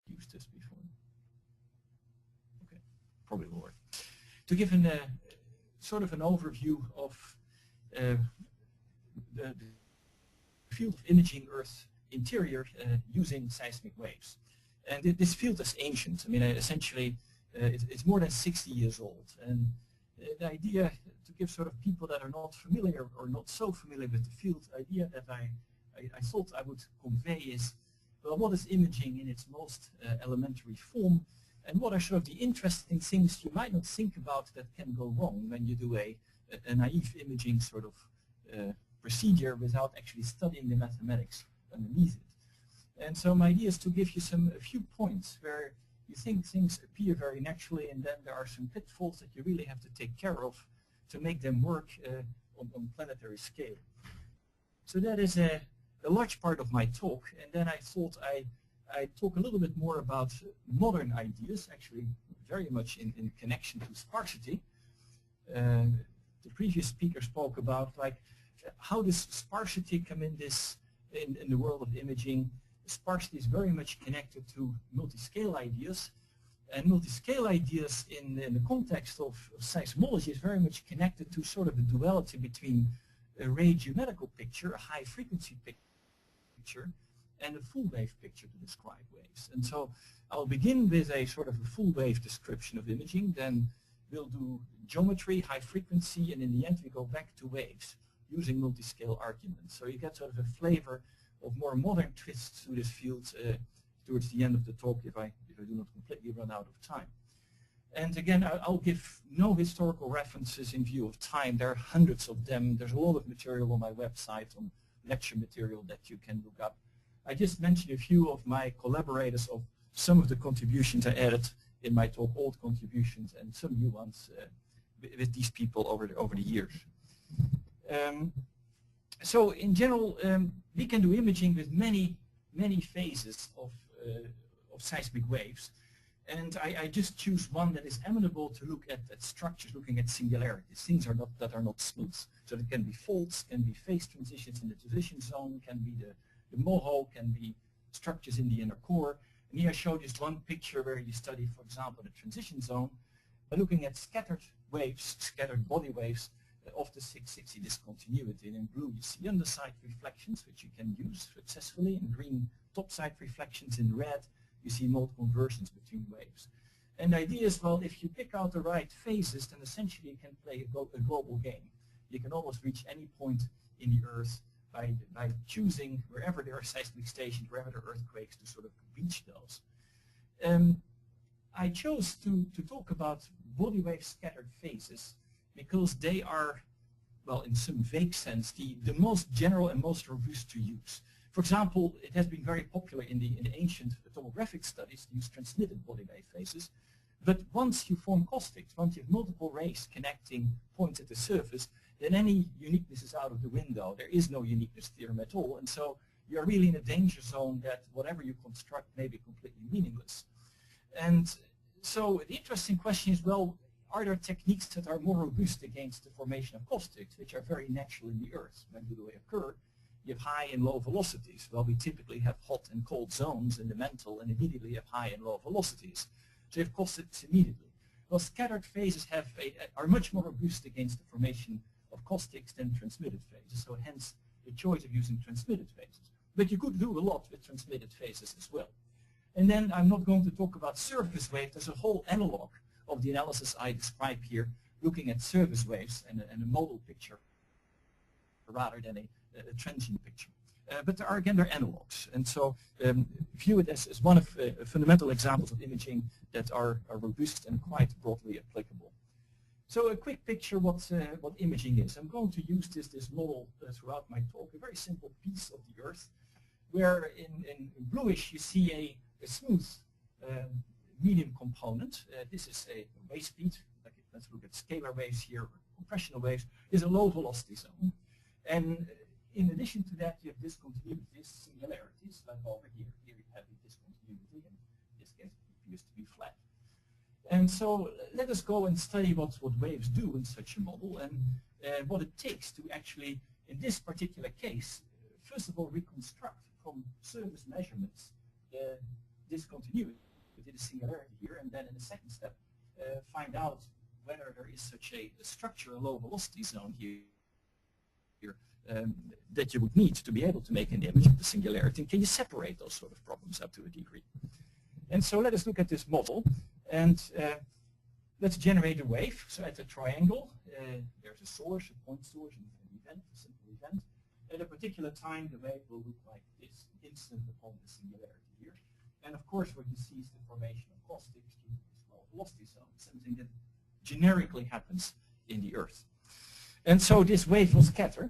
used this before. Okay, probably will work. To give an sort of an overview of the field of imaging Earth interior using seismic waves. And this field is ancient. I mean, essentially, it's more than 60 years old. And the idea, to give sort of people that are not familiar or not so familiar with the field, idea that I thought I would convey is, well, what is imaging in its most elementary form, and what are sort of the interesting things you might not think about that can go wrong when you do a naive imaging sort of procedure without actually studying the mathematics underneath it. And so my idea is to give you a few points where you think things appear very naturally, and then there are some pitfalls that you really have to take care of to make them work on planetary scale. So that is a large part of my talk, and then I thought I'd talk a little bit more about modern ideas, actually very much in connection to sparsity. The previous speaker spoke about, like, how does sparsity come in in the world of imaging. Sparsity is very much connected to multi-scale ideas, and multi-scale ideas in the context of seismology is very much connected to sort of the duality between a radiometrical picture, a high frequency picture, and a full wave picture to describe waves. And so I'll begin with a sort of a full wave description of imaging, then we'll do geometry, high frequency, and in the end we go back to waves using multi-scale arguments. So you get sort of a flavor of more modern twists to this field towards the end of the talk if I do not completely run out of time. And again, I'll give no historical references in view of time. There are hundreds of them. There's a lot of material on my website, on lecture material that you can look up. I just mentioned a few of my collaborators of some of the contributions I added in my talk, old contributions, and some new ones with these people over the years. So in general, we can do imaging with many phases of seismic waves, and I just choose one that is amenable to look at structures, looking at singularities, things that are not smooth. So it can be faults, can be phase transitions in the transition zone, can be the moho, can be structures in the inner core. And here I show just one picture where you study, for example, the transition zone by looking at scattered waves, scattered body waves of the 660 discontinuity. And in blue you see underside reflections, which you can use successfully. In green, topside reflections. In red, you see mode conversions between waves. And the idea is, well, if you pick out the right phases, then essentially you can play a global game. You can almost reach any point in the Earth by choosing wherever there are seismic stations, wherever there are earthquakes, to sort of reach those. I chose to talk about body wave scattered phases because they are, well, in some vague sense, the most general and most robust to use. For example, it has been very popular in the ancient tomographic studies to use transmitted body wave phases. But once you form caustics, once you have multiple rays connecting points at the surface, then any uniqueness is out of the window. There is no uniqueness theorem at all, and so you're really in a danger zone that whatever you construct may be completely meaningless. And so the interesting question is, well, are there techniques that are more robust against the formation of caustics, which are very natural in the Earth? When do they occur? You have high and low velocities. Well, we typically have hot and cold zones in the mantle, and immediately you have high and low velocities. So you have caustics immediately. Well, scattered phases are much more robust against the formation of caustics than transmitted phases, so hence the choice of using transmitted phases. But you could do a lot with transmitted phases as well. And then I'm not going to talk about surface waves. There's a whole analog of the analysis I describe here, looking at surface waves and a model picture rather than a transient picture. But there are, again, they're analogs. And so view it as one of fundamental examples of imaging that are robust and quite broadly applicable. So a quick picture what imaging is. I'm going to use this model throughout my talk, a very simple piece of the Earth, where in bluish you see a smooth medium component. This is a wave speed. Let's look at scalar waves here, compressional waves. Is a low velocity zone. And in addition to that, you have discontinuities, singularities, like over here. Here you have a discontinuity, and this case appears to be flat. And so let us go and study what waves do in such a model, and what it takes to actually, in this particular case, first of all reconstruct from surface measurements discontinuity, the singularity here, and then in the second step find out whether there is such a structure, a low velocity zone here that you would need to be able to make an image of the singularity. And can you separate those sort of problems up to a degree? And so let us look at this model, and let's generate a wave. So at a triangle, there's a source, a point source, and an event, a simple event. At a particular time, the wave will look like this, instant upon the singularity here. And of course, what you see is the formation of caustics through this low velocity zone, something that generically happens in the Earth. And so this wave will scatter.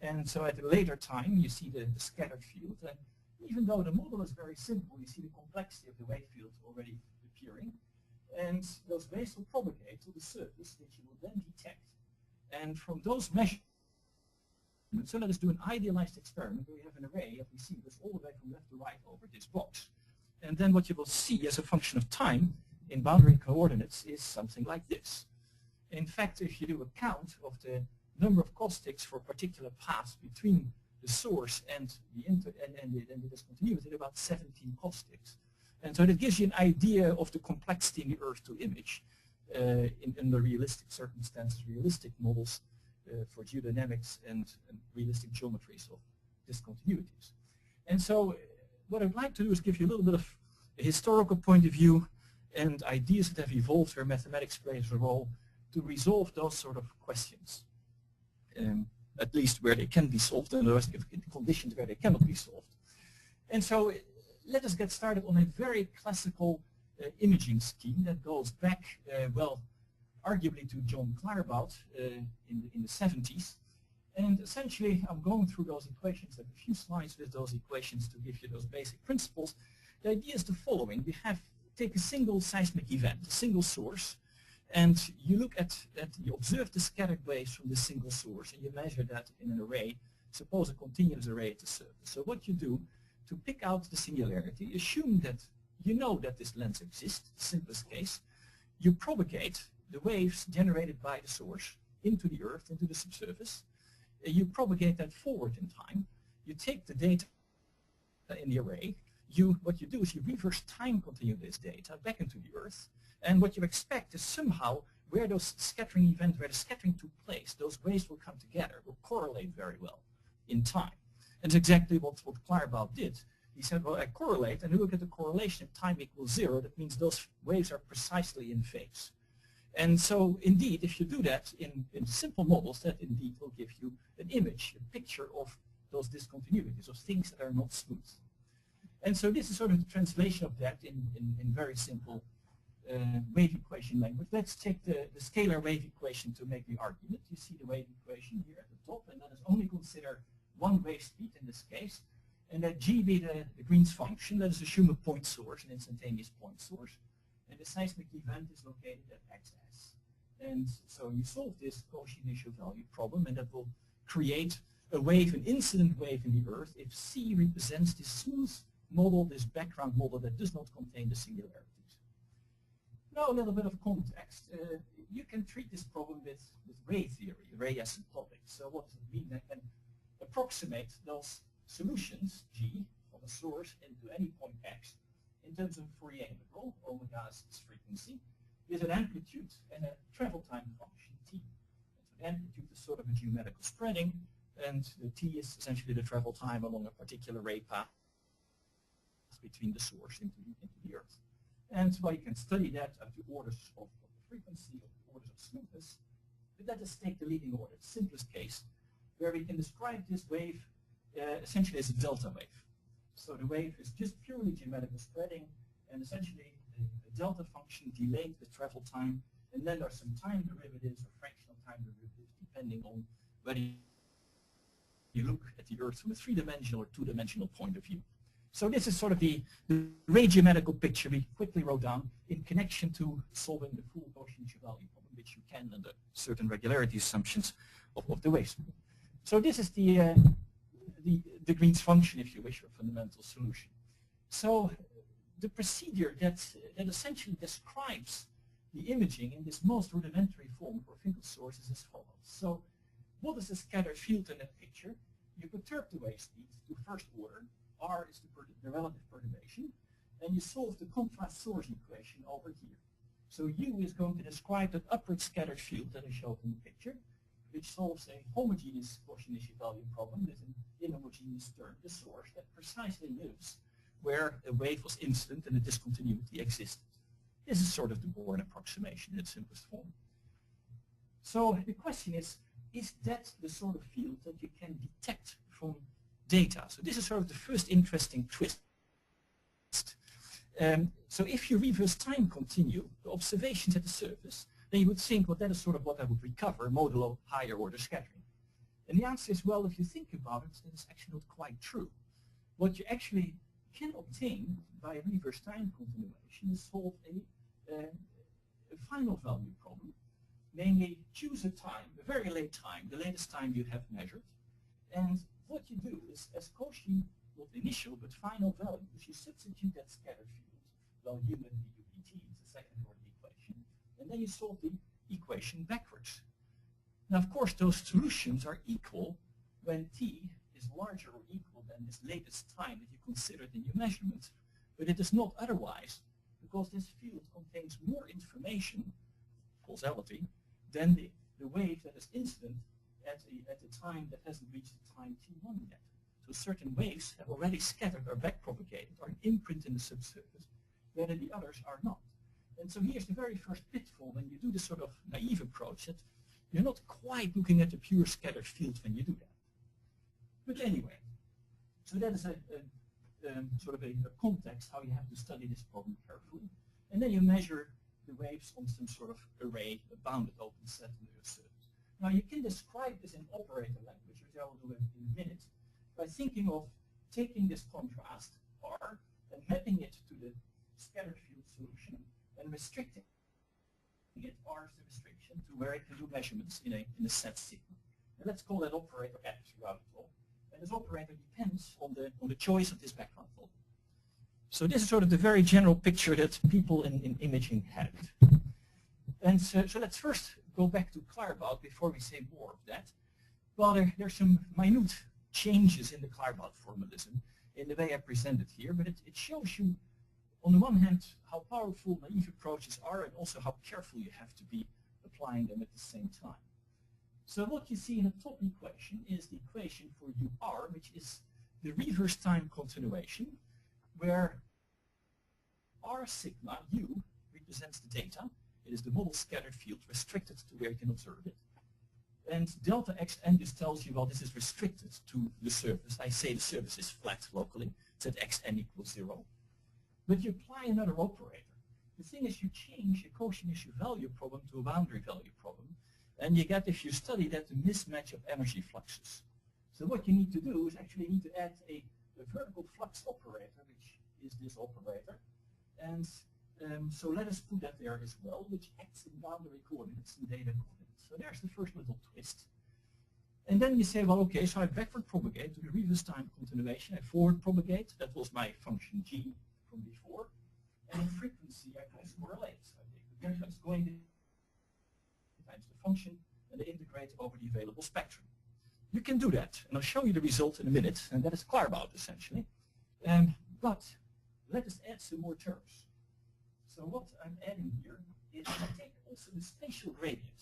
And so at a later time, you see the scattered field. And even though the model is very simple, you see the complexity of the wave field already appearing. And those waves will propagate to the surface, which you will then detect. And from those measurements, so let us do an idealized experiment where we have an array of receivers all the way from left to right over this box. And then what you will see as a function of time in boundary coordinates is something like this. In fact, if you do a count of the number of caustics for a particular path between the source and the discontinuity, about 17 caustics. And so that gives you an idea of the complexity in the Earth to image in the realistic circumstances, realistic models for geodynamics and realistic geometries of discontinuities. And so what I'd like to do is give you a little bit of a historical point of view and ideas that have evolved where mathematics plays a role to resolve those sort of questions, at least where they can be solved, and those conditions where they cannot be solved. And so let us get started on a very classical imaging scheme that goes back, well, arguably to John Claerbout in the 70s. And essentially, I'm going through those equations. I have a few slides with those equations to give you those basic principles. The idea is the following. Take a single seismic event, a single source, and you look you observe the scattered waves from this single source, and you measure that in an array, suppose a continuous array at the surface. So what you do to pick out the singularity, assume that you know that this lens exists, the simplest case. You propagate the waves generated by the source into the Earth, into the subsurface. You propagate that forward in time. You take the data in the array. What you do is you reverse time continue this data back into the Earth. And what you expect is somehow where those scattering events, where the scattering took place, those waves will come together, will correlate very well in time. And that's exactly what Claerbout did. He said, well, I correlate, and look at the correlation if time equals 0. That means those waves are precisely in phase. And so, indeed, if you do that in simple models, that indeed will give you an image, a picture of those discontinuities, of things that are not smooth. And so this is sort of the translation of that in very simple wave equation language. Let's take the scalar wave equation to make the argument. You see the wave equation here at the top, and let us only consider one wave speed in this case, and that g be the Green's function. Let us assume a point source, an instantaneous point source, and the seismic event is located at xs. And so you solve this Cauchy initial value problem, and that will create a wave, an incident wave in the Earth, if c represents this smooth model, this background model that does not contain the singularities. Now a little bit of context. You can treat this problem with ray theory, ray asymptotics. So what does it mean? I can approximate those solutions, g, from a source into any point x, in terms of a Fourier integral, omega is its frequency, with an amplitude and a travel time function, t. And so the amplitude is sort of a geometrical spreading, and the t is essentially the travel time along a particular ray path between the source into the Earth. And well, you can study that up to orders of the frequency, of the orders of smoothness. But let us take the leading order, the simplest case, where we can describe this wave essentially as a delta wave. So the wave is just purely geometrical spreading, and essentially the delta function delayed the travel time, and then there are some time derivatives or fractional time derivatives depending on whether you look at the Earth from a three-dimensional or two-dimensional point of view. So this is sort of the ray geometrical picture we quickly wrote down in connection to solving the full Cauchy initial value problem, which you can under certain regularity assumptions of the wave. So this is the Green's function, if you wish, or fundamental solution. So the procedure that essentially describes the imaging in this most rudimentary form for Finkel source is as follows. So what is the scattered field in that picture? You perturb the wave speed to first order. R is the relative perturbation, and you solve the contrast source equation over here. So U is going to describe that upward scattered field that I showed in the picture, which solves a homogeneous Gaussian issue value problem with an inhomogeneous term, the source, that precisely lives where a wave was incident and a discontinuity existed. This is sort of the Born approximation in its simplest form. So the question is that the sort of field that you can detect from data? So this is sort of the first interesting twist. So if you reverse time continue the observations at the surface, then you would think, well, that is sort of what I would recover, modulo higher order scattering. And the answer is, well, if you think about it, that is actually not quite true. What you actually can obtain by reverse time continuation is solve a final value problem. Namely, choose a time, a very late time, the latest time you have measured. And what you do is, as Cauchy, not initial but final values, you substitute that scattered field, well, U and dUdt, it's a second order equation, and then you solve the equation backwards. Now, of course, those solutions are equal when t is larger or equal than this latest time that you considered in your measurement, but it is not otherwise, because this field contains more information, causality, than the wave that is incident at a time that hasn't reached the time t1 yet. So certain waves have already scattered or backpropagated, or an imprint in the subsurface, whether the others are not. And so here's the very first pitfall when you do this sort of naive approach, that you're not quite looking at the pure scattered field when you do that. But anyway, so that is sort of a context how you have to study this problem carefully. And then you measure the waves on some sort of array, a bounded open set on the surface. Now you can describe this in operator language, which I will do in a minute, by thinking of taking this contrast, R, and mapping it to the scattered field solution, and restricting it, R is the restriction, to where it can do measurements in a set sigma. And let's call that operator F throughout it all. And this operator depends on the choice of this background volume. So this is sort of the very general picture that people in imaging had. And so let's first go back to Claerbout before we say more of that. Well, there's some minute changes in the Claerbout formalism in the way I present it here, but it shows you, on the one hand, how powerful naive approaches are, and also how careful you have to be applying them at the same time. So what you see in the top equation is the equation for UR, which is the reverse time continuation, where R sigma, U, represents the data. It is the model scattered field restricted to where you can observe it. And delta xn just tells you, well, this is restricted to the surface. I say the surface is flat locally, so that xn equals 0. But you apply another operator. The thing is, you change a Cauchy issue value problem to a boundary value problem, and you get, if you study that, the mismatch of energy fluxes. So what you need to do is actually need to add a vertical flux operator, which is this operator. And so let us put that there as well, which acts in boundary coordinates and data coordinates. So there's the first little twist. And then you say, well, okay, so I backward propagate to the reverse time continuation. I forward propagate. That was my function g from before. And in frequency, I cross correlate. So I take the difference going times the function and I integrate over the available spectrum. You can do that, and I'll show you the result in a minute, and that is Claerbout essentially. But let us add some more terms. So what I'm adding here is I take also the spatial gradient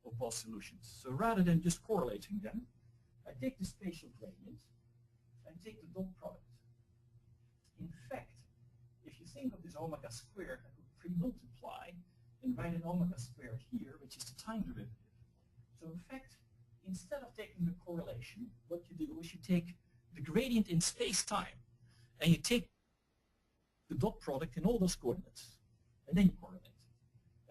of both solutions. So rather than just correlating them, I take the spatial gradient and take the dot product. In fact, if you think of this omega squared, I could pre-multiply and write an omega squared here, which is the time derivative. So in fact, instead of taking the correlation, what you do is you take the gradient in space-time, and you take the dot product in all those coordinates, and then you correlate.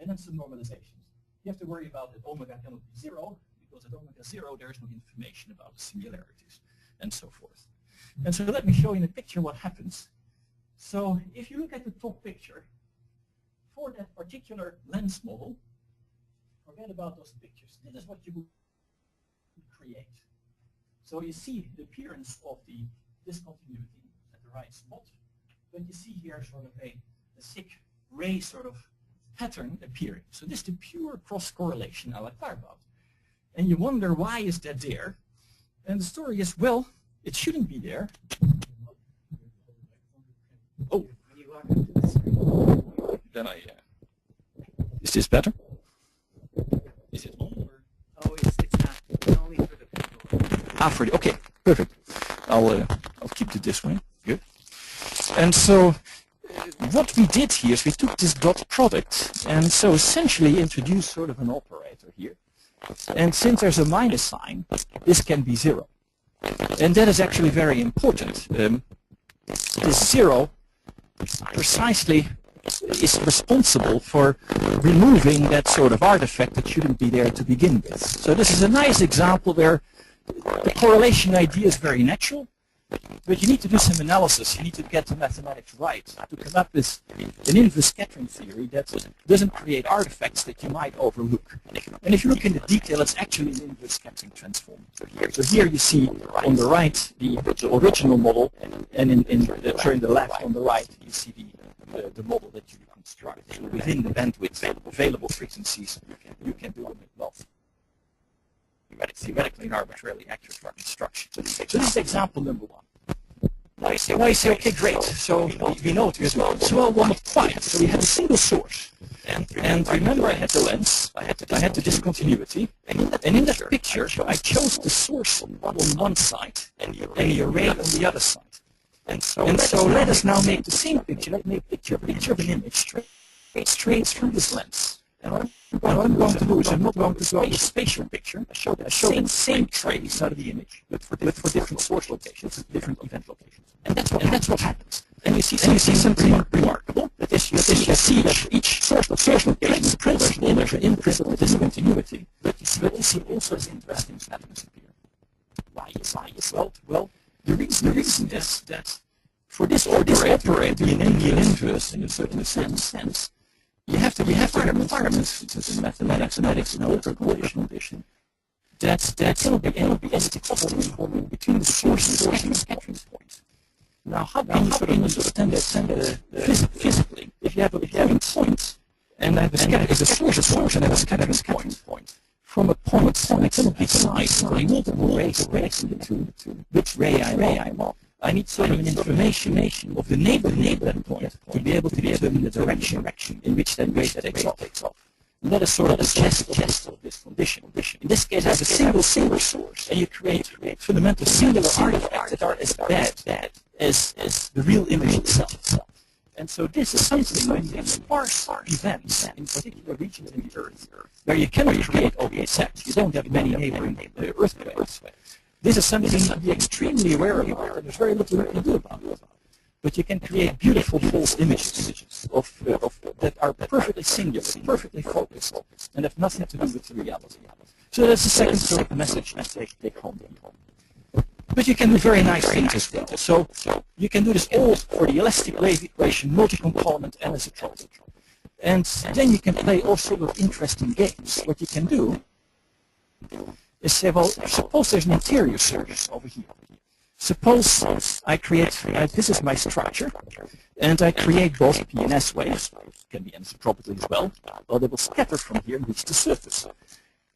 And then some normalizations. You have to worry about that omega cannot be 0, because at omega 0 there is no information about the singularities, and so forth. And so let me show you in a picture what happens. So if you look at the top picture, for that particular lens model, forget about those pictures. This is what you would create. So you see the appearance of the discontinuity at the right spot, but you see here sort of a thick ray sort of pattern appearing. So this is the pure cross-correlation a la Claerbout. And you wonder, why is that there? And the story is, well, it shouldn't be there. Oh, then I. Is this better? Is it on? Or? Oh, it's not. Only for the people. Okay, perfect. I'll keep it this way. Good. And so what we did here is we took this dot product and so essentially introduced sort of an operator here. And since there's a minus sign, this can be 0. And that is actually very important. This 0 precisely is responsible for removing that sort of artifact that shouldn't be there to begin with. So this is a nice example where the correlation idea is very natural, but you need to do some analysis. You need to get the mathematics right to come up with an inverse scattering theory that doesn't create artifacts that you might overlook. And if you look in the detail, it's actually an inverse scattering transform. So here you see on the right the original model, and in the left on the right you see the model that you construct. So within the bandwidth available frequencies, you can do them well. Theoretically and arbitrarily accurate reconstruction. So this is example number 1. Now you say, okay, great. So we know it is well. So well, not quite. So we had a single source. And remember, I had the lens, I had the discontinuity, and in that picture, I chose the source on one side and the array on the other side. And so let us now make the same picture. Let's make a picture of an image straight through this lens. And what I'm going to do is I'm not going to draw a spatial picture. I show the same trace out of the image, but for different source locations, different event locations. And that's what happens. And you see something remarkable. That is, you see that each source location is present in the implicit discontinuity. But you see also this interesting patterns appear. Why is well, the reason is that for this operator to be an inverse in a certain sense, you have to have requirements to mathematics and other condition that cannot be any between the source and the scattering point. Now, how can you sort of understand that physically? If you have a point and I have a source and I have a scattering point, from a point I cannot decide multiple rays into which ray I'm on. I need sort of an information of the neighborhood of that point to be able to determine the direction in which that ray takes off. And that is sort of the test of this condition. In this case, I have a single source, and you create fundamental singular artifacts that are as bad as the real image itself. And so this is something when you have sparse events, in particular regions in the Earth, where you cannot create OBSX. You don't have many neighboring earthquakes. This is something you need to be extremely aware about, and there's very little you can do about it. But you can create beautiful false images that are perfectly singular, perfectly focused, and have nothing to do with the reality. So that's the second sort of message I take home. But you can do very nice things as well. So you can do this all for the elastic wave equation, multi-component anisotropic. And then you can play all sorts of interesting games. What you can do is say, well, suppose there's an interior surface over here. Suppose I create, this is my structure, and I create both P and S waves, can be anisotropically as well, well, they will scatter from here and reach the surface.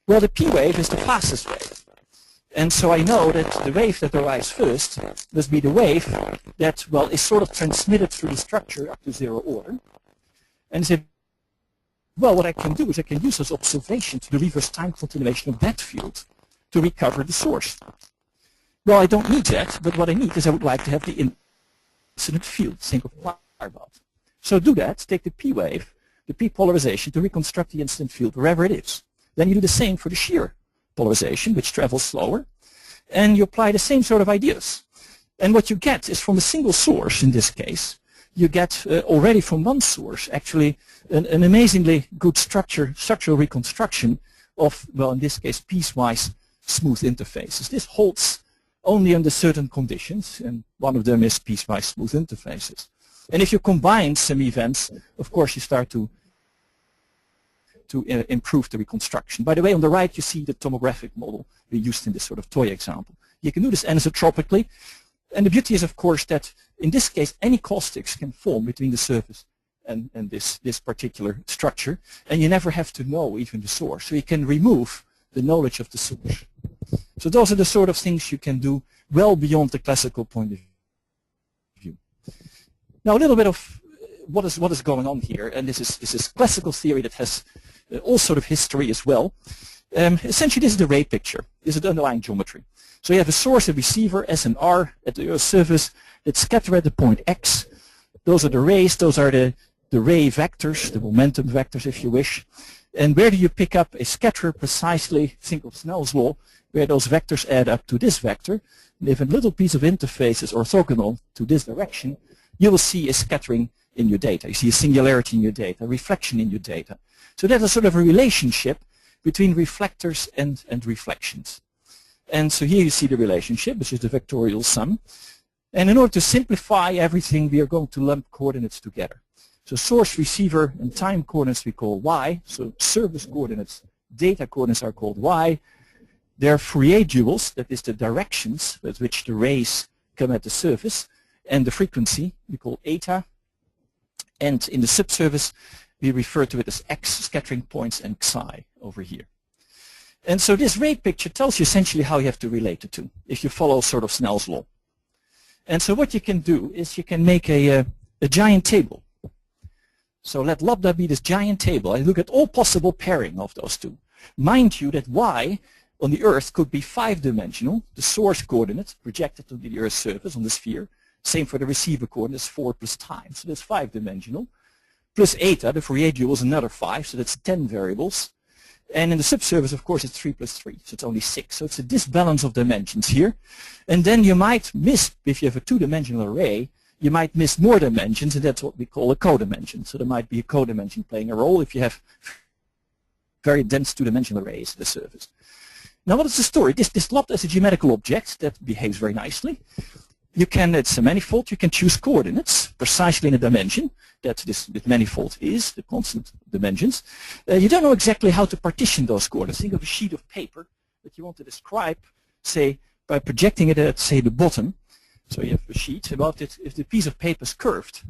Well, the P wave is the fastest wave. And so I know that the wave that arrives first must be the wave that, well, is sort of transmitted through the structure up to 0 order. And say, well, what I can do is I can use as observation to the reverse time continuation of that field to recover the source. Well, I don't need that, but what I need is I would like to have the incident field, think of Powerbot. So do that, take the P wave, the P polarization to reconstruct the incident field wherever it is. Then you do the same for the shear polarization, which travels slower, and you apply the same sort of ideas. And what you get is from a single source, in this case, you get already from one source actually an amazingly good structural reconstruction of, well, in this case, piecewise smooth interfaces. This holds only under certain conditions, and one of them is piecewise smooth interfaces. And if you combine some events, of course, you start to improve the reconstruction. By the way, on the right, you see the tomographic model we used in this sort of toy example. You can do this anisotropically, and the beauty is, of course, that in this case, any caustics can form between the surface and this particular structure, and you never have to know even the source. So you can remove the knowledge of the source. So those are the sort of things you can do well beyond the classical point of view. Now a little bit of what is going on here, and this is classical theory that has all sort of history as well. Essentially, this is the ray picture. This is the underlying geometry. So you have a source and receiver, S and R, at the Earth's surface that scatter at the point X. Those are the rays. Those are the ray vectors, the momentum vectors, if you wish. And where do you pick up a scatterer precisely? Think of Snell's law, where those vectors add up to this vector. And if a little piece of interface is orthogonal to this direction, you will see a scattering in your data. You see a singularity in your data, a reflection in your data. So that's a sort of a relationship between reflectors and reflections. And so here you see the relationship, which is the vectorial sum. And in order to simplify everything, we are going to lump coordinates together. So source, receiver, and time coordinates we call y. So surface coordinates, data coordinates are called y. They're Fourier duals, that is the directions with which the rays come at the surface. And the frequency we call eta. And in the subsurface, we refer to it as x scattering points and psi over here. And so this ray picture tells you essentially how you have to relate the two, if you follow sort of Snell's law. And so what you can do is you can make a giant table. So let lambda be this giant table. I look at all possible pairing of those two. Mind you that y on the Earth could be 5-dimensional, the source coordinate projected to the Earth's surface on the sphere. Same for the receiver coordinates, 4 plus time, so that's 5-dimensional. Plus eta, the Fourier dual, is another 5, so that's 10 variables. And in the subsurface, of course, it's 3 plus 3, so it's only 6. So it's a disbalance of dimensions here. And then you might miss, if you have a 2-dimensional array, you might miss more dimensions, and that's what we call a codimension. So there might be a codimension playing a role if you have very dense 2-dimensional arrays at the surface. Now what is the story? This lambda is a geometrical object that behaves very nicely. You can, it's a manifold, you can choose coordinates precisely in a dimension that this manifold is, the constant dimensions. You don't know exactly how to partition those coordinates. Think of a sheet of paper that you want to describe, say, by projecting it at, say, the bottom. So you have a sheet about it. If the piece of paper is curved,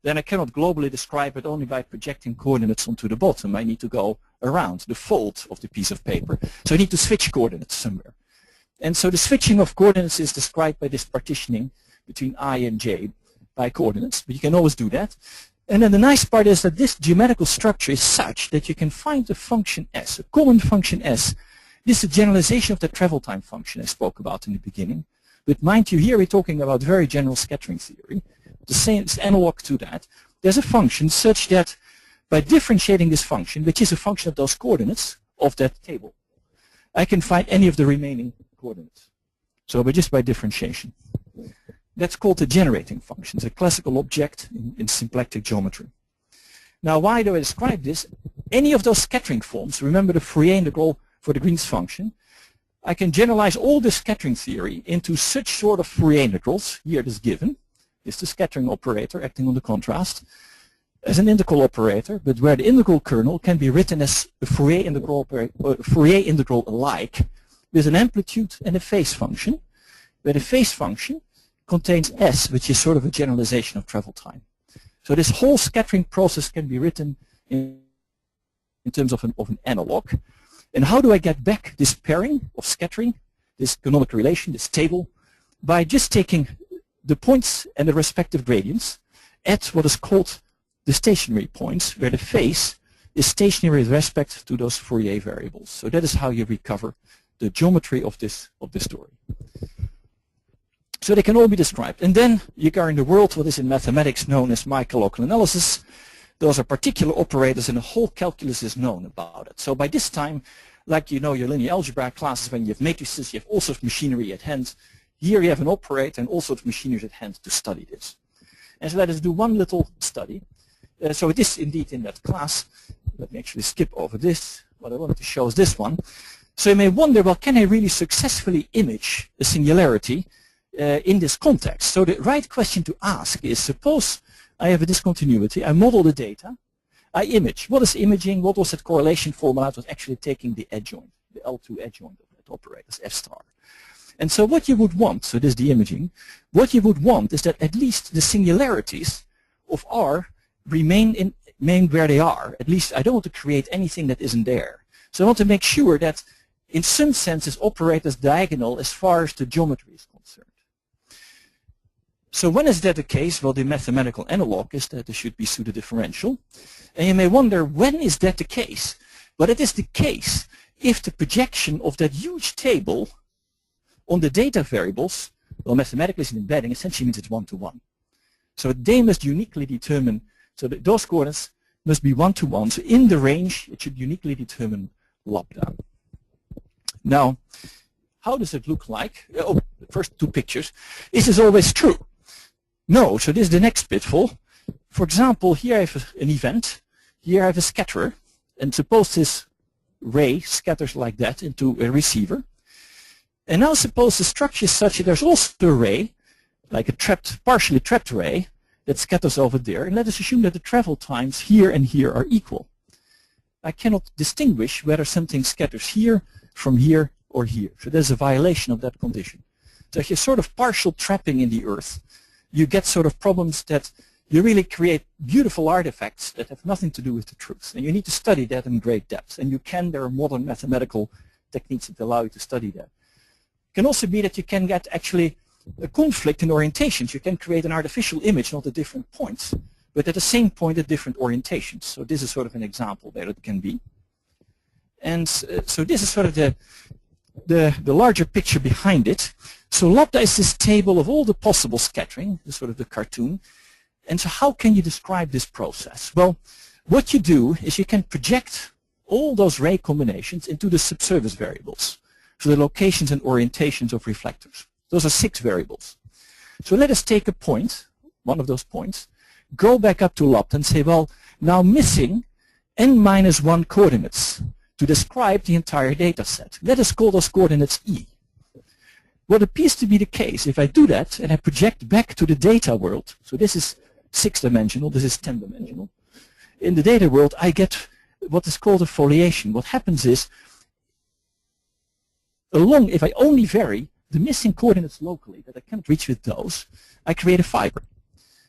then I cannot globally describe it only by projecting coordinates onto the bottom. I need to go around the fold of the piece of paper. So I need to switch coordinates somewhere. And so the switching of coordinates is described by this partitioning between I and j by coordinates, but you can always do that. And then the nice part is that this geometrical structure is such that you can find a function s, a common function s. This is a generalization of the travel time function I spoke about in the beginning. But mind you, here we're talking about very general scattering theory. The same is analog to that. There's a function such that by differentiating this function, which is a function of those coordinates of that table, I can find any of the remaining coordinates. So just by differentiation. That's called the generating function. It's a classical object in symplectic geometry. Now why do I describe this? Any of those scattering forms, remember the Fourier integral for the Green's function, I can generalize all this scattering theory into such sort of Fourier integrals. Here it is given. It's the scattering operator acting on the contrast as an integral operator, but where the integral kernel can be written as a Fourier integral alike with an amplitude and a phase function, where the phase function contains S, which is sort of a generalization of travel time. So this whole scattering process can be written in terms of an analog. And how do I get back this pairing of scattering, this canonical relation, this table? By just taking the points and the respective gradients at what is called the stationary points, where the phase is stationary with respect to those Fourier variables. So that is how you recover the geometry of this story. So they can all be described. And then you are in the world what is in mathematics known as microlocal analysis. Those are particular operators and the whole calculus is known about it. So by this time, like you know your linear algebra classes, when you have matrices, you have all sorts of machinery at hand. Here you have an operator and all sorts of machinery at hand to study this. And so let us do one little study. So it is indeed in that class. Let me actually skip over this. What I wanted to show is this one. So you may wonder, well, can I really successfully image a singularity in this context? So the right question to ask is, suppose I have a discontinuity, I model the data, I image. What is imaging? What was that correlation formula? It was actually taking the adjoint, the L2 adjoint of that operator, F star. And so what you would want, so this is the imaging, what you would want is that at least the singularities of R remain where they are. At least I don't want to create anything that isn't there. So I want to make sure that in some sense this operator is diagonal as far as the geometry is concerned. So when is that the case? Well, the mathematical analog is that there should be pseudo-differential. And you may wonder, when is that the case? But it is the case if the projection of that huge table on the data variables, well, mathematically it's an embedding, essentially means it's one-to-one. So they must uniquely determine, so that those coordinates must be one-to-one. So in the range, it should uniquely determine lambda. Now, how does it look like? Oh, the first two pictures. Is this always true? No, so this is the next pitfall. For example, here I have an event. Here I have a scatterer. And suppose this ray scatters like that into a receiver. And now suppose the structure is such that there's also a ray, like a partially trapped ray, that scatters over there. And let us assume that the travel times here and here are equal. I cannot distinguish whether something scatters here, from here, or here. So there's a violation of that condition. So if you're sort of partial trapping in the Earth, you get sort of problems that you really create beautiful artifacts that have nothing to do with the truth. And you need to study that in great depth. And you can, there are modern mathematical techniques that allow you to study that. It can also be that you can get actually a conflict in orientations. You can create an artificial image not at different points, but at the same point at different orientations. So this is sort of an example where it can be. And so this is sort of the larger picture behind it. So lambda is this table of all the possible scattering, this sort of the cartoon. And so how can you describe this process? Well, what you do is you can project all those ray combinations into the subsurface variables. So the locations and orientations of reflectors. Those are 6 variables. So let us take a point, one of those points, go back up to lambda and say, well, now missing n-1 coordinates to describe the entire data set. Let us call those coordinates E. What appears to be the case, if I do that and I project back to the data world, so this is 6-dimensional, this is 10-dimensional. In the data world, I get what is called a foliation. What happens is, if I only vary the missing coordinates locally that I cannot reach with those, I create a fiber.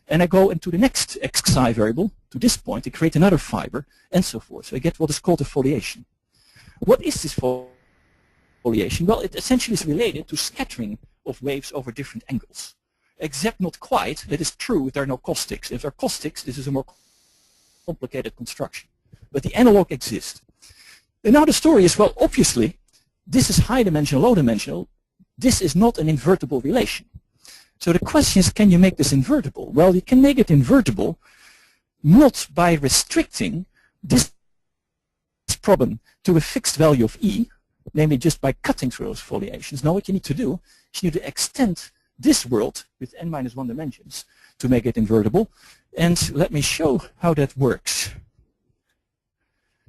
And I go into the next xi variable, to this point, I create another fiber, and so forth. So I get what is called a foliation. What is this foliation? Well, it essentially is related to scattering of waves over different angles. Except not quite, that is true if there are no caustics. If there are caustics, this is a more complicated construction. But the analog exists. And now the story is, well, obviously, this is high-dimensional, low-dimensional. This is not an invertible relation. So the question is, can you make this invertible? Well, you can make it invertible not by restricting this problem to a fixed value of E, namely just by cutting through those foliations. Now what you need to do is you need to extend this world with n-1 dimensions to make it invertible. And let me show how that works.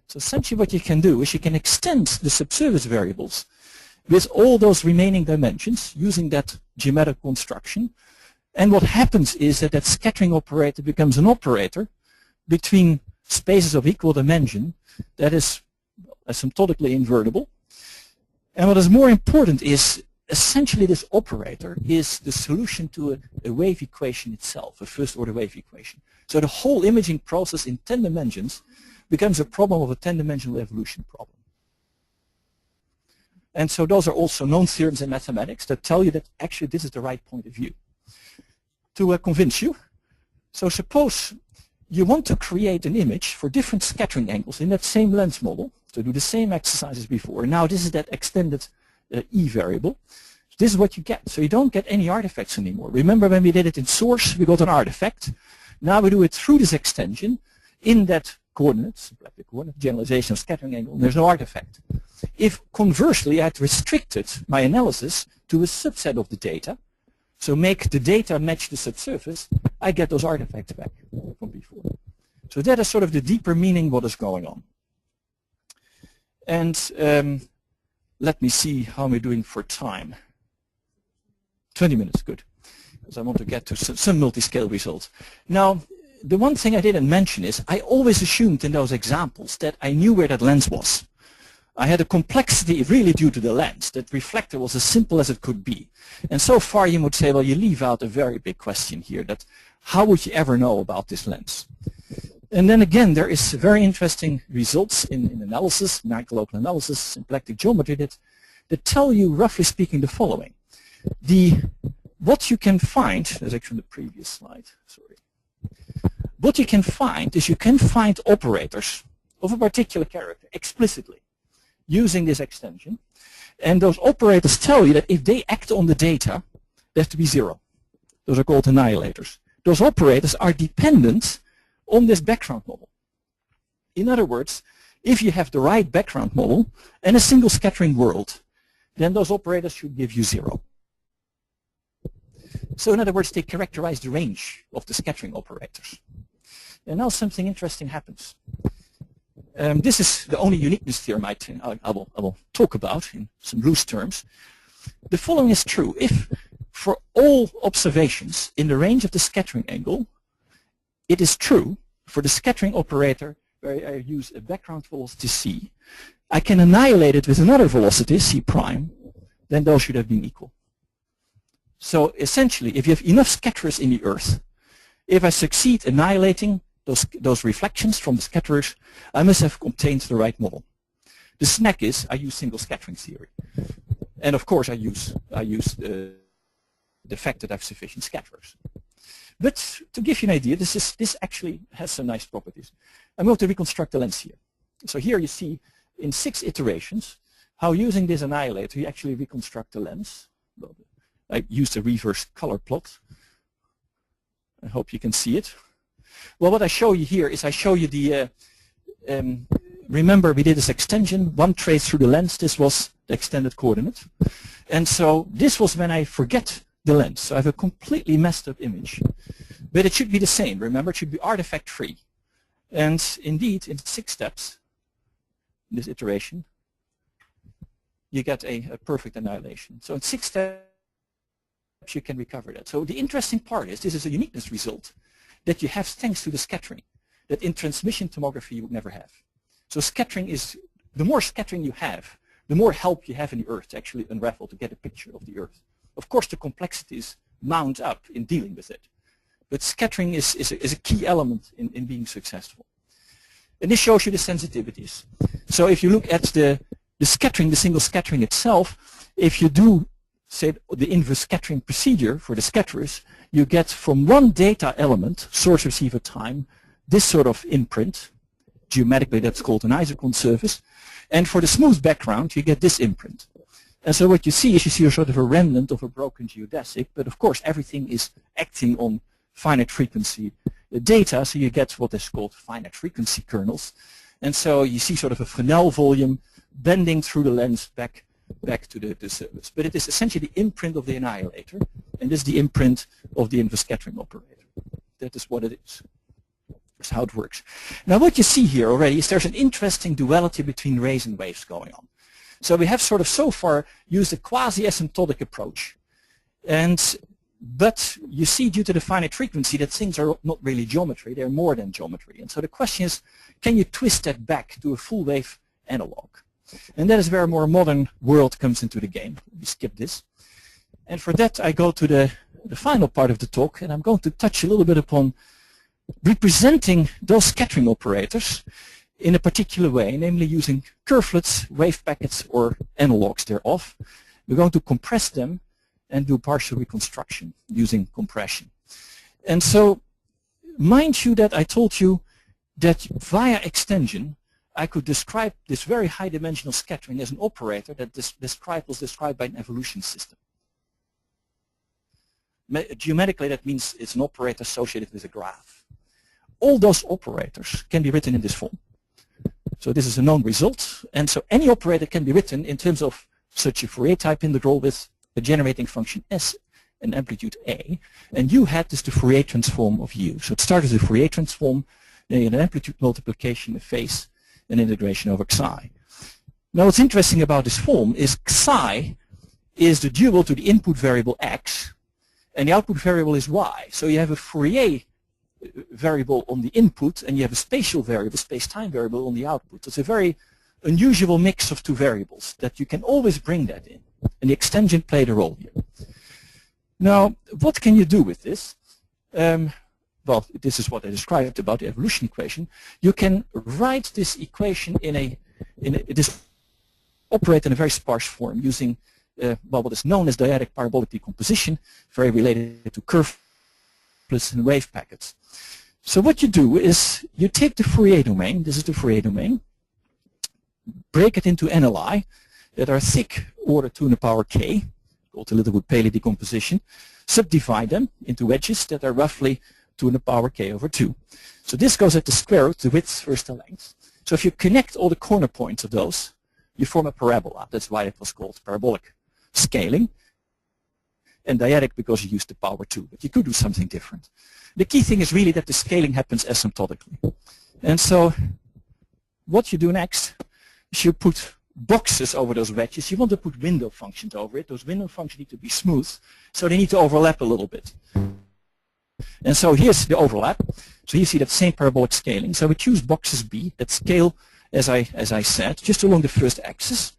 So essentially what you can do is you can extend the subsurface variables with all those remaining dimensions using that geometric construction. And what happens is that that scattering operator becomes an operator between spaces of equal dimension that is asymptotically invertible. And what is more important is essentially this operator is the solution to a wave equation itself, a first-order wave equation. So the whole imaging process in 10 dimensions becomes a problem of a 10-dimensional evolution problem. And so those are also known theorems in mathematics that tell you that actually this is the right point of view. To convince you, so suppose you want to create an image for different scattering angles in that same lens model, so do the same exercise as before. Now this is that extended E variable. This is what you get. So you don't get any artifacts anymore. Remember when we did it in source, we got an artifact. Now we do it through this extension in that coordinates, the coordinate generalization of scattering angle, and there's no artifact. If conversely I had restricted my analysis to a subset of the data, so make the data match the subsurface, I get those artifacts back from before. So that is sort of the deeper meaning what is going on. And let me see how we're doing for time. 20 minutes, good. Because I want to get to some multi-scale results. Now, the one thing I didn't mention is I always assumed in those examples that I knew where that lens was. I had a complexity really due to the lens. That reflector was as simple as it could be. And so far you would say, well, you leave out a very big question here, that how would you ever know about this lens? And then again, there is very interesting results in analysis, microlocal analysis, symplectic geometry that tell you, roughly speaking, the following. The what you can find, that's actually the previous slide, sorry. What you can find is you can find operators of a particular character explicitly using this extension. And those operators tell you that if they act on the data, they have to be 0. Those are called annihilators. Those operators are dependent on this background model. In other words, if you have the right background model and a single scattering world, then those operators should give you 0. So in other words, they characterize the range of the scattering operators. And now something interesting happens. This is the only uniqueness theorem I will talk about in some loose terms. The following is true. If for all observations in the range of the scattering angle, it is true for the scattering operator where I use a background velocity c, I can annihilate it with another velocity, c prime, then those should have been equal. So essentially, if you have enough scatterers in the Earth, if I succeed annihilating those reflections from the scatterers, I must have obtained the right model. The snack is I use single scattering theory. And of course I use the fact that I have sufficient scatterers. But to give you an idea, this actually has some nice properties. I'm going to reconstruct the lens here. So here you see in 6 iterations how using this annihilator you actually reconstruct the lens. I used a reverse color plot. I hope you can see it. Well, what I show you here is I show you the, remember we did this extension, one trace through the lens, this was the extended coordinate. And so this was when I forget the lens. So I have a completely messed up image. But it should be the same, remember, it should be artifact free. And indeed, in 6 steps, in this iteration, you get a perfect annihilation. So in 6 steps, you can recover that. So the interesting part is, this is a uniqueness result that you have thanks to the scattering, that in transmission tomography you would never have. So scattering is, the more scattering you have, the more help you have in the Earth to actually unravel, to get a picture of the Earth. Of course the complexities mount up in dealing with it, but scattering is a key element in being successful. And this shows you the sensitivities. So if you look at the scattering, the single scattering itself, if you do, say, the inverse scattering procedure for the scatterers, you get from one data element, source receiver time, this sort of imprint. Geometrically that's called an isochrone surface. And for the smooth background you get this imprint. And so what you see is you see a sort of a remnant of a broken geodesic, but of course everything is acting on finite frequency data, so you get what is called finite frequency kernels. And so you see sort of a Fresnel volume bending through the lens back to the surface. But it is essentially the imprint of the annihilator, and this is the imprint of the inverse scattering operator. That is what it is. That's how it works. Now what you see here already is there's an interesting duality between rays and waves going on. So we have sort of so far used a quasi-asymptotic approach. But you see due to the finite frequency that things are not really geometry, they're more than geometry. And so the question is, can you twist that back to a full wave analog? And that is where a more modern world comes into the game. We skip this. And for that I go to the final part of the talk, and I'm going to touch a little bit upon representing those scattering operators in a particular way, namely using curvelets, wave packets, or analogs thereof. We're going to compress them and do partial reconstruction using compression. And so mind you that I told you that via extension I could describe this very high dimensional scattering as an operator that was described by an evolution system. Geometrically that means it's an operator associated with a graph. All those operators can be written in this form. So this is a known result, and so any operator can be written in terms of such a Fourier type integral with a generating function S and amplitude A, and U hat is the Fourier transform of U. So it starts as a Fourier transform, then you get an amplitude multiplication, a phase, and integration over psi. Now what's interesting about this form is psi is the dual to the input variable x, and the output variable is y. So you have a Fourier variable on the input, and you have a spatial variable, space-time variable on the output. It's a very unusual mix of two variables that you can always bring that in, and the extension played a role here. Now, what can you do with this? Well, this is what I described about the evolution equation. You can write this equation this operate in a very sparse form using well, what is known as dyadic parabolic decomposition, very related to curvelets and wave packets. So what you do is you take the Fourier domain, this is the Fourier domain, break it into NLI that are thick order 2 to the power k, called the Littlewood-Paley decomposition, subdivide them into wedges that are roughly 2 to the power k over 2. So this goes at the square root, the width versus the length. So if you connect all the corner points of those, you form a parabola. That's why it was called parabolic scaling. And dyadic because you use the power 2. But you could do something different. The key thing is really that the scaling happens asymptotically. And so what you do next is you put boxes over those wedges. You want to put window functions over it. Those window functions need to be smooth, so they need to overlap a little bit. And so here's the overlap. So you see that same parabolic scaling. So we choose boxes B that scale, as I said, just along the first axis.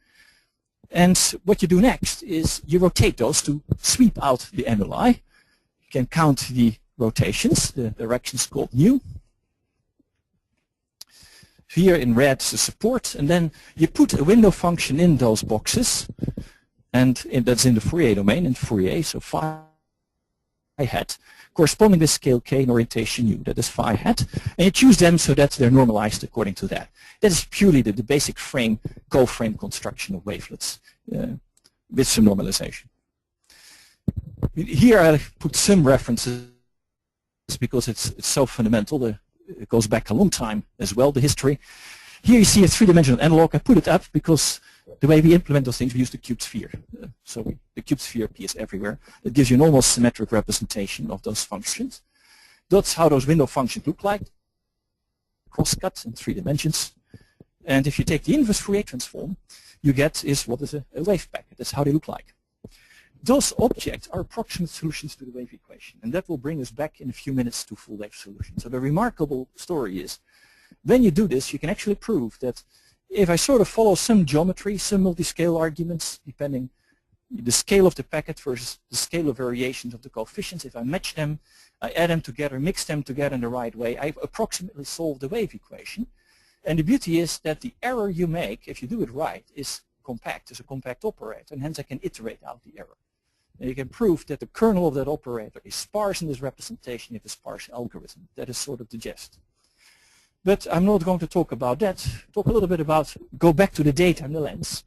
And what you do next is you rotate those to sweep out the annuli. You can count the rotations, the directions called nu. Here in red is the support, and then you put a window function in those boxes, and that's in the Fourier domain, in Fourier, so phi hat, corresponding with scale k and orientation u, that is phi hat, and you choose them so that they're normalized according to that. That is purely the basic frame, co-frame construction of wavelets with some normalization. Here I put some references because it's so fundamental. It goes back a long time as well, the history. Here you see a three-dimensional analog. I put it up because the way we implement those things, we use the cube sphere. The cube sphere appears everywhere. It gives you an almost symmetric representation of those functions. That's how those window functions look like. Crosscut in 3 dimensions. And if you take the inverse Fourier transform, you get what is a wave packet. That's how they look like. Those objects are approximate solutions to the wave equation, and that will bring us back in a few minutes to full wave solution. So the remarkable story is, when you do this, you can actually prove that if I sort of follow some geometry, some multi-scale arguments, depending the scale of the packet versus the scale of variations of the coefficients, if I match them, I add them together, mix them together in the right way, I've approximately solved the wave equation. And the beauty is that the error you make, if you do it right, is compact, is a compact operator, and hence I can iterate out the error. And you can prove that the kernel of that operator is sparse in this representation if a sparse algorithm. That is sort of the gist. But I'm not going to talk about that. Talk a little bit about, go back to the data and the lens.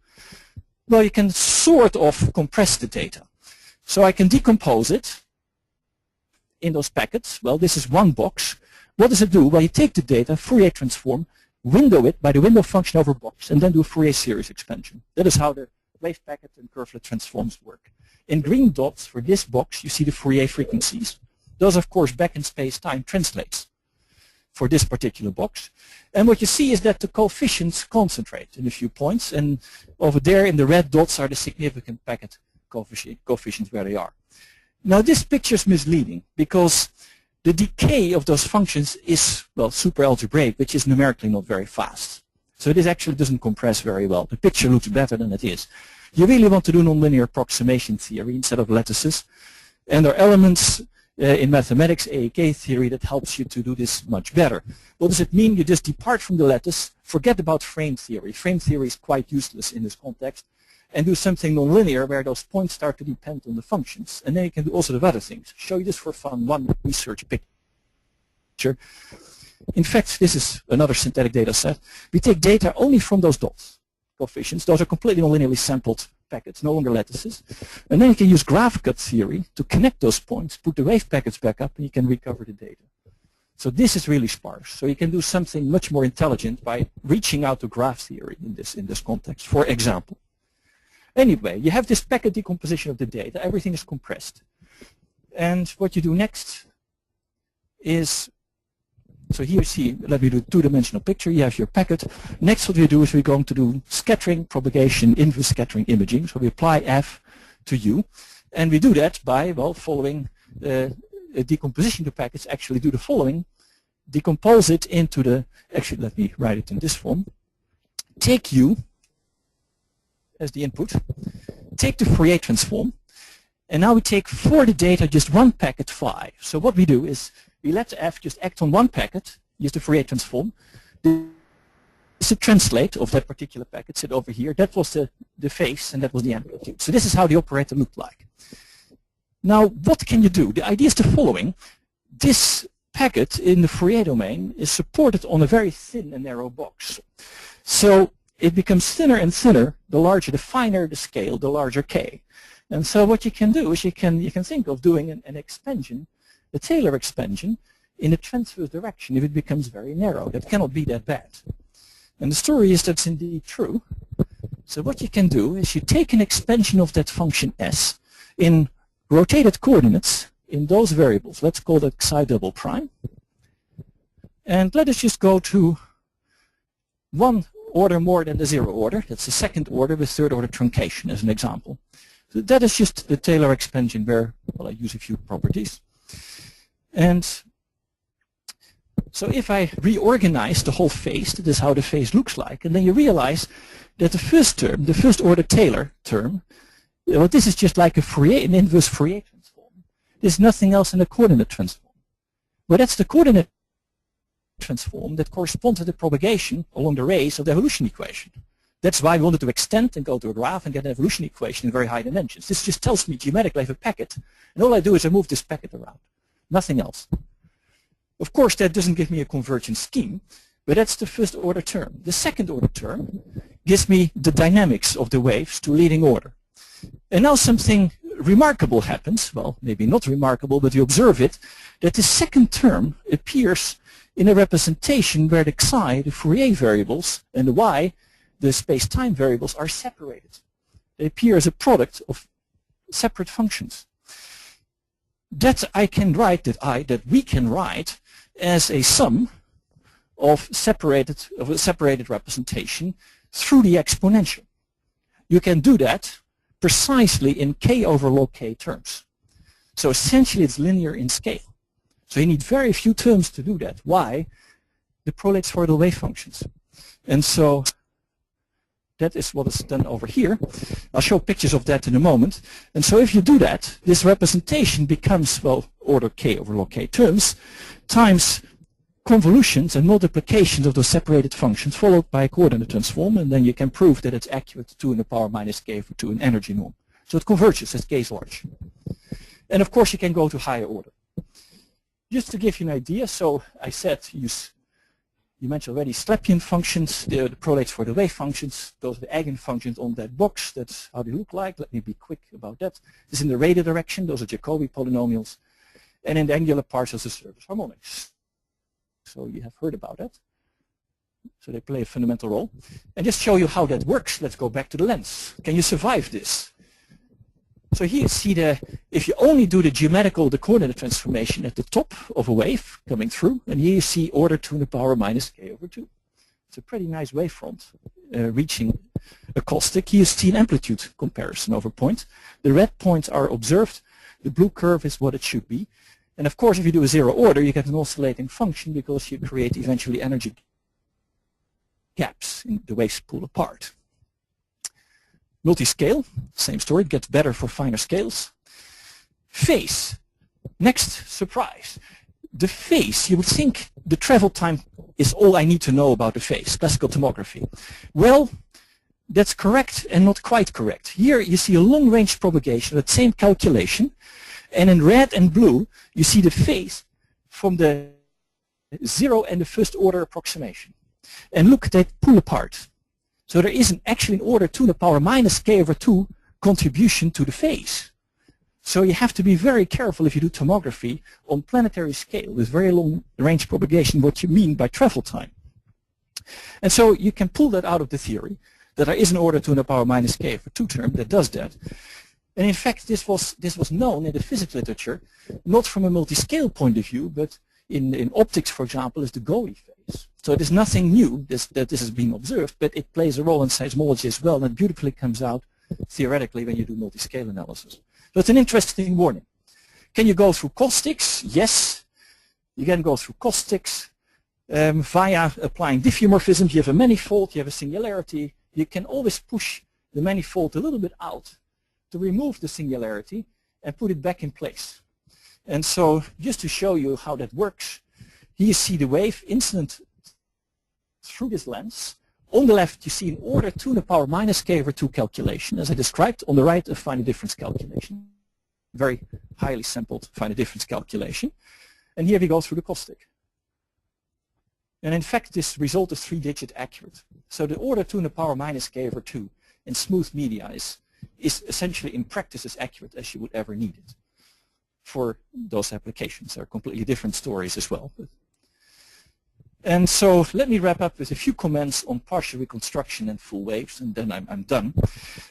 Well, you can sort of compress the data. So I can decompose it in those packets. Well, this is one box. What does it do? Well, you take the data, Fourier transform, window it by the window function over box, and then do a Fourier series expansion. That is how the wave packet and curvelet transforms work. In green dots for this box, you see the Fourier frequencies. Those, of course, back in space-time translates for this particular box. And what you see is that the coefficients concentrate in a few points, and over there in the red dots are the significant packet coefficients where they are. Now this picture is misleading because the decay of those functions is, well, super algebraic, which is numerically not very fast. So this actually doesn't compress very well. The picture looks better than it is. You really want to do nonlinear approximation theory instead of lattices. And there are elements in mathematics, AEK theory, that helps you to do this much better. What does it mean? You just depart from the lattice, forget about frame theory. Frame theory is quite useless in this context, and do something nonlinear where those points start to depend on the functions. And then you can do all sorts of other things. Show you this for fun, one research picture. In fact, this is another synthetic data set. We take data only from those dots, coefficients. Those are completely nonlinearly sampled packets, no longer lattices. And then you can use graph cut theory to connect those points, put the wave packets back up, and you can recover the data. So this is really sparse. So you can do something much more intelligent by reaching out to graph theory in this context, for example. Anyway, you have this packet decomposition of the data. Everything is compressed. And what you do next is, so here you see, let me do a two-dimensional picture. You have your packet. Next what we do is we're going to do scattering, propagation, inverse scattering imaging. So we apply F to U. And we do that by, well, following a decomposition of packets, actually do the following. Decompose it into the, actually let me write it in this form. Take U as the input. Take the Fourier transform. And now we take for the data just one packet phi. So what we do is we let F just act on one packet, use the Fourier transform, a translate of that particular packet, sit over here. That was the phase and that was the amplitude. So this is how the operator looked like. Now, what can you do? The idea is the following. This packet in the Fourier domain is supported on a very thin and narrow box. So it becomes thinner and thinner, the larger, the finer the scale, the larger K. And so what you can do is you can think of doing an expansion, a Taylor expansion, in a transverse direction if it becomes very narrow. That cannot be that bad. And the story is that's indeed true. So what you can do is you take an expansion of that function S in rotated coordinates in those variables. Let's call that psi double prime. And let us just go to one order more than the zero order. That's the second order with third order truncation as an example. So that is just the Taylor expansion where, well, I use a few properties. And so if I reorganize the whole phase, that is how the phase looks like, and then you realize that the first term, the first order Taylor term, well, this is just like an inverse Fourier transform. There's nothing else in a coordinate transform. Well, that's the coordinate transform that corresponds to the propagation along the rays of the evolution equation. That's why we wanted to extend and go to a graph and get an evolution equation in very high dimensions. This just tells me geometrically I have a packet, and all I do is I move this packet around. Nothing else. Of course, that doesn't give me a convergent scheme, but that's the first order term. The second order term gives me the dynamics of the waves to leading order. And now something remarkable happens. Well, maybe not remarkable, but you observe it, that the second term appears in a representation where the psi, the Fourier variables, and the y, the space-time variables, are separated. They appear as a product of separate functions. That I can write, that we can write as a sum of a separated representation through the exponential. You can do that precisely in k over log k terms. So essentially it's linear in scale. So you need very few terms to do that. Why? The prolate-spheroidal wave functions. And so that is what is done over here. I'll show pictures of that in a moment. And so if you do that, this representation becomes, well, order k over log k terms times convolutions and multiplications of those separated functions followed by a coordinate transform, and then you can prove that it's accurate to 2 in the power minus k over 2 in energy norm. So it converges as k is large. And of course you can go to higher order. Just to give you an idea, so I said you mentioned already Slappian functions, the prolates for the wave functions. Those are the eigenfunctions on that box. That's how they look like. Let me be quick about that. This is in the radial direction. Those are Jacobi polynomials. And in the angular parts, those are surface harmonics. So you have heard about that. So they play a fundamental role. And just show you how that works, let's go back to the lens. Can you survive this? So here you see if you only do the coordinate transformation at the top of a wave coming through, and here you see order 2 in the power minus k over 2. It's a pretty nice wavefront reaching a caustic. Here you see an amplitude comparison over point. The red points are observed. The blue curve is what it should be. And of course, if you do a zero order, you get an oscillating function because you create eventually energy gaps in the waves pull apart. Multi-scale, same story, it gets better for finer scales. Phase, next surprise. The phase, you would think the travel time is all I need to know about the phase, classical tomography. Well, that's correct and not quite correct. Here you see a long-range propagation, that same calculation, and in red and blue you see the phase from the zero and the first order approximation. And look, they pull apart. So there is actually an order 2 to the power minus k over 2 contribution to the phase. So you have to be very careful if you do tomography on planetary scale with very long range propagation what you mean by travel time. And so you can pull that out of the theory that there is an order 2 to the power minus k over 2 term that does that. And in fact this was known in the physics literature not from a multi-scale point of view, but in optics, for example, is the GOE phase. So it is nothing new that this has been observed, but it plays a role in seismology as well, and it beautifully comes out theoretically when you do multi-scale analysis. So it's an interesting warning. Can you go through caustics? Yes. You can go through caustics via applying diffeomorphisms. You have a manifold, you have a singularity. You can always push the manifold a little bit out to remove the singularity and put it back in place. And so just to show you how that works, here you see the wave incident through this lens On the left, you see an order 2 to the power minus k over 2 calculation, as I described. On the right, a finite difference calculation. Very highly sampled finite difference calculation. And here we go through the caustic. And in fact, this result is 3-digit accurate. So the order 2 to the power minus k over 2 in smooth media is essentially in practice as accurate as you would ever need it for those applications. There are completely different stories as well. And so let me wrap up with a few comments on partial reconstruction and full waves, and then I'm done.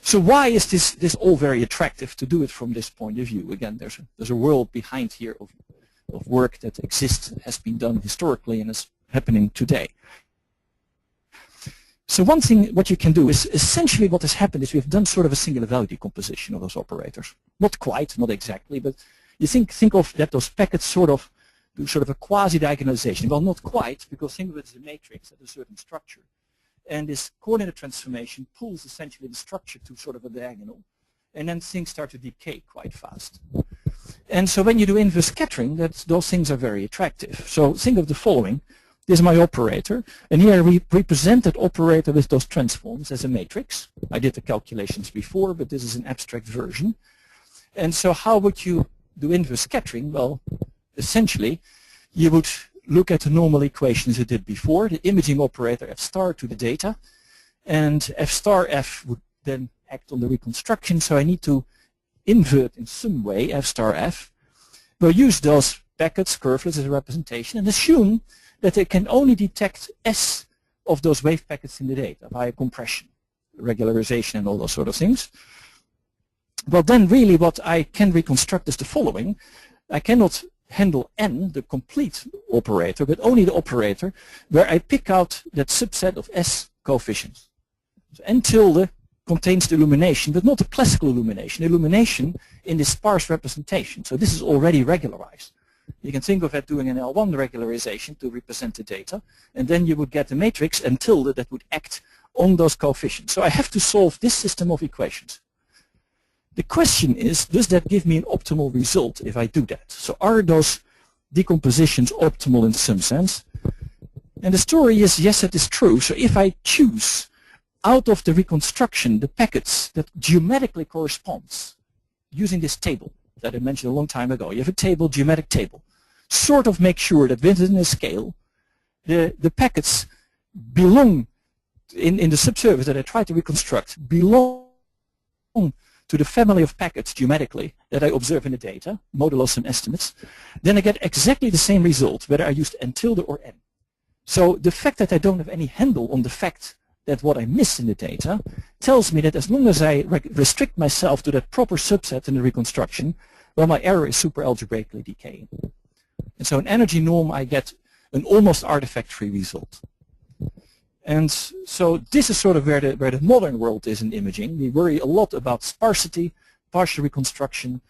So why is this all very attractive to do it from this point of view? Again, there's a world behind here of work that exists, has been done historically, and is happening today. So one thing what you can do is essentially what has happened is we've done sort of a singular value decomposition of those operators. Not quite, not exactly, but you think of that those packets sort of do sort of a quasi-diagonalization. Well, not quite, because think of it as a matrix at a certain structure. And this coordinate transformation pulls essentially the structure to sort of a diagonal. And then things start to decay quite fast. And so when you do inverse scattering, those things are very attractive. So think of the following. This is my operator. And here we represent that operator with those transforms as a matrix. I did the calculations before, but this is an abstract version. And so how would you do inverse scattering? Well, essentially, you would look at the normal equation as I did before, the imaging operator F star to the data, and F star F would then act on the reconstruction, so I need to invert in some way F star F. We'll use those packets, curvelets as a representation, and assume that they can only detect S of those wave packets in the data via compression, regularization, and all those sort of things. Well, then really what I can reconstruct is the following. I cannot handle N, the complete operator, but only the operator where I pick out that subset of S coefficients. So N tilde contains the illumination, but not the classical illumination, illumination in this sparse representation. So this is already regularized. You can think of it doing an L1 regularization to represent the data, and then you would get a matrix N tilde that would act on those coefficients. So I have to solve this system of equations. The question is, does that give me an optimal result if I do that? So are those decompositions optimal in some sense? And the story is, yes, it is true. So if I choose out of the reconstruction the packets that geometrically corresponds, using this table that I mentioned a long time ago, you have a table, geometric table, sort of make sure that within a scale, the packets belong, in the subsurface that I try to reconstruct, belong to the family of packets geometrically that I observe in the data, modulo some estimates, then I get exactly the same result whether I used N tilde or N. So the fact that I don't have any handle on the fact that what I miss in the data tells me that as long as I restrict myself to that proper subset in the reconstruction, well, my error is super algebraically decaying. And so in energy norm I get an almost artifact-free result. And so this is sort of where the modern world is in imaging. We worry a lot about sparsity, partial reconstruction,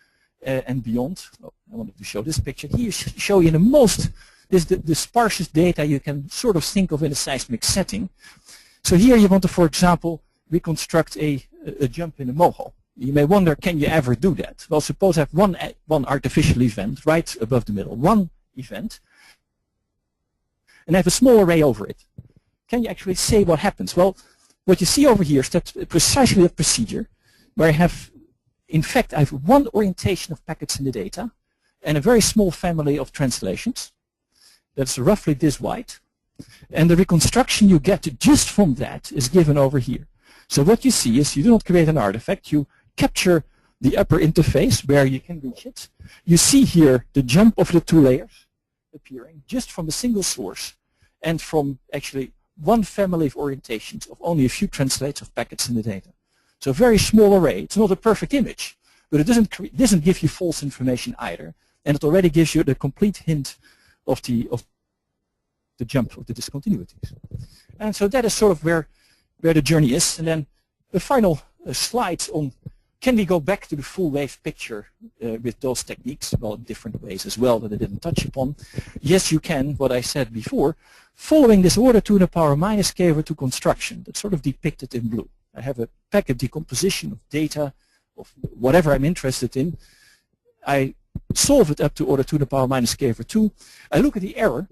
and beyond. Oh, I wanted to show this picture. Here show you the sparsest data you can sort of think of in a seismic setting. So here you want to, for example, reconstruct a jump in a moho. You may wonder, can you ever do that? Well, suppose I have one artificial event right above the middle, one event, and I have a small array over it. Can you actually say what happens? Well, what you see over here is that precisely that procedure where I have, in fact, I have one orientation of packets in the data and a very small family of translations that's roughly this wide. And the reconstruction you get just from that is given over here. So what you see is you do not create an artifact. You capture the upper interface where you can reach it. You see here the jump of the two layers appearing just from a single source and from actually one family of orientations of only a few translates of packets in the data. So a very small array. It's not a perfect image, but it doesn't give you false information either, and it already gives you the complete hint of the jump of the discontinuities. And so that is sort of where the journey is. And then the final slides on, can we go back to the full wave picture with those techniques? Well, in different ways as well that I didn't touch upon. Yes, you can, what I said before, following this order 2 to the power minus k over 2 construction that's sort of depicted in blue. I have a packet decomposition of data, of whatever I'm interested in. I solve it up to order 2 to the power minus k over 2. I look at the error,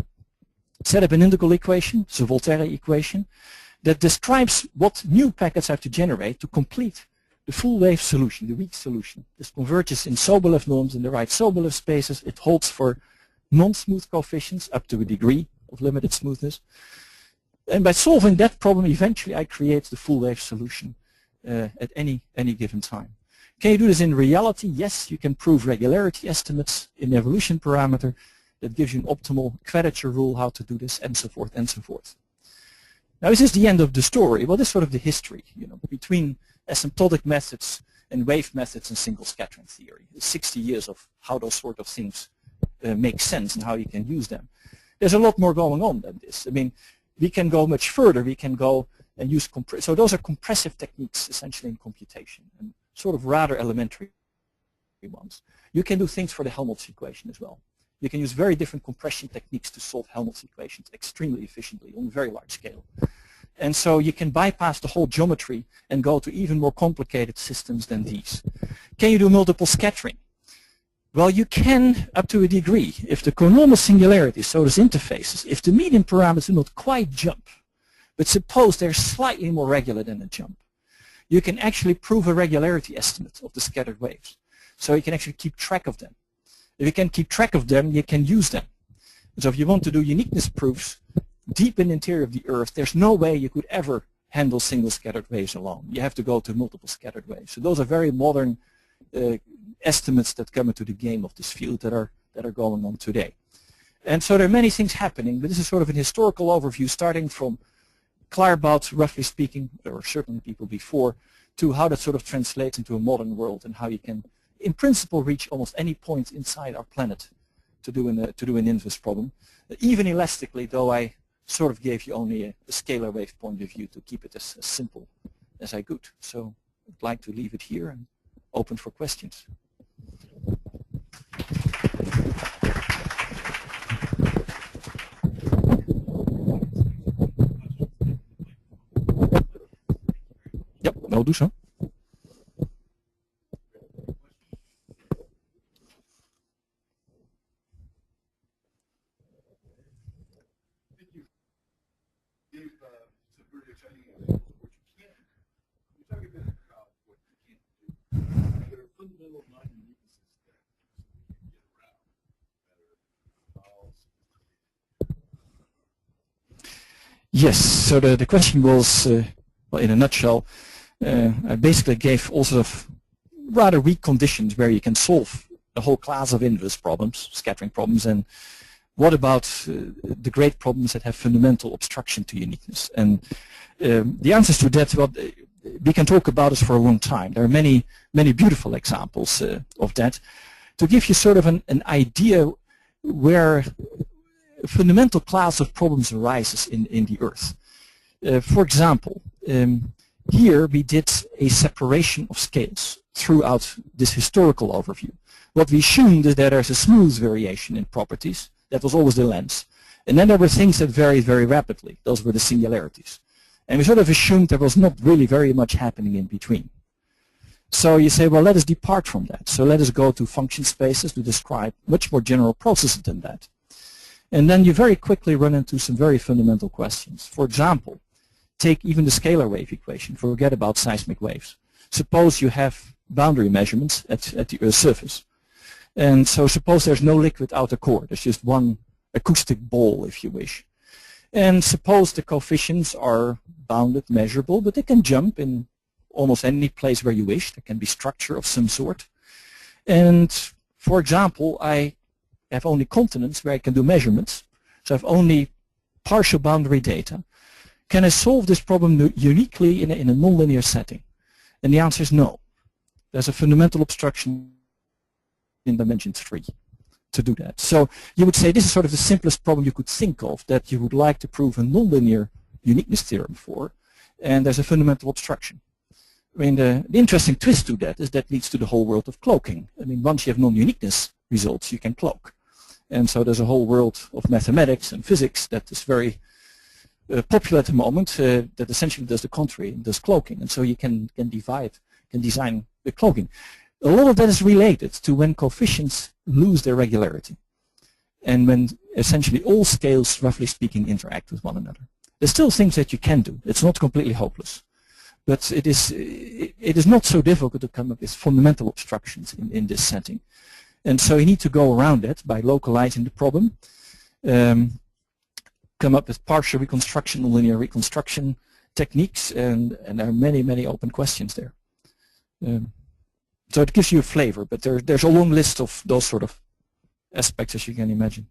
set up an integral equation, it's a Volterra equation, that describes what new packets have to generate to complete the full wave solution, the weak solution. This converges in Sobolev norms in the right Sobolev spaces. It holds for non-smooth coefficients up to a degree of limited smoothness. And by solving that problem, eventually I create the full wave solution at any given time. Can you do this in reality? Yes, you can prove regularity estimates in the evolution parameter that gives you an optimal quadrature rule how to do this, and so forth and so forth. Now, is this the end of the story? Well, this is sort of the history, between asymptotic methods and wave methods and single scattering theory. It's 60 years of how those sort of things make sense and how you can use them. There's a lot more going on than this. I mean, we can go much further. We can go and use so those are compressive techniques essentially in computation, and sort of rather elementary ones. You can do things for the Helmholtz equation as well. You can use very different compression techniques to solve Helmholtz equations extremely efficiently on a very large scale. And so you can bypass the whole geometry and go to even more complicated systems than these. Can you do multiple scattering? Well, you can up to a degree. If the conormal singularities, so those interfaces, if the median parameters do not quite jump, but suppose they're slightly more regular than a jump, you can actually prove a regularity estimate of the scattered waves. So you can actually keep track of them. If you can keep track of them, you can use them. And so if you want to do uniqueness proofs deep in the interior of the Earth, there's no way you could ever handle single scattered waves alone. You have to go to multiple scattered waves. So those are very modern estimates that come into the game of this field that are going on today. And so there are many things happening, but this is sort of an historical overview starting from Claerbout, roughly speaking, or certainly people before, to how that sort of translates into a modern world and how you can, in principle, reach almost any point inside our planet to do an inverse problem. Even elastically, though I sort of gave you only a scalar wave point of view to keep it as simple as I could. So I'd like to leave it here and open for questions. Yep, I'll do so. Yes, so the question was, well, in a nutshell, I basically gave all sort of rather weak conditions where you can solve a whole class of inverse problems, scattering problems, and what about the great problems that have fundamental obstruction to uniqueness? And the answers to that, well, we can talk about this for a long time. There are many beautiful examples of that. To give you sort of an idea where a fundamental class of problems arises in the Earth. For example, here we did a separation of scales throughout this historical overview. What we assumed is that there's a smooth variation in properties. That was always the lens. And then there were things that varied very rapidly. Those were the singularities. And we sort of assumed there was not really very much happening in between. So you say, well, let us depart from that. So let us go to function spaces to describe much more general processes than that. And then you very quickly run into some very fundamental questions. For example, take even the scalar wave equation. Forget about seismic waves. Suppose you have boundary measurements at the Earth's surface. And so suppose there's no liquid outer core. There's just one acoustic ball, if you wish. And suppose the coefficients are bounded, measurable, but they can jump in almost any place where you wish. There can be structure of some sort. And for example, I have only continents where I can do measurements. So I have only partial boundary data. Can I solve this problem uniquely in a nonlinear setting? And the answer is no. There's a fundamental obstruction in dimension 3 to do that. So you would say this is sort of the simplest problem you could think of that you would like to prove a nonlinear uniqueness theorem for, and there's a fundamental obstruction. I mean, the interesting twist to that is that leads to the whole world of cloaking. I mean, once you have non-uniqueness results, you can cloak. And so there's a whole world of mathematics and physics that is very popular at the moment that essentially does the contrary, does cloaking. And so you can design the cloaking. A lot of that is related to when coefficients lose their regularity and when essentially all scales, roughly speaking, interact with one another. There's still things that you can do. It's not completely hopeless. But it is not so difficult to come up with fundamental obstructions in this setting. And so you need to go around it by localizing the problem, come up with partial reconstruction, linear reconstruction techniques, and there are many, many open questions there. So it gives you a flavor, but there's a long list of those sort of aspects, as you can imagine.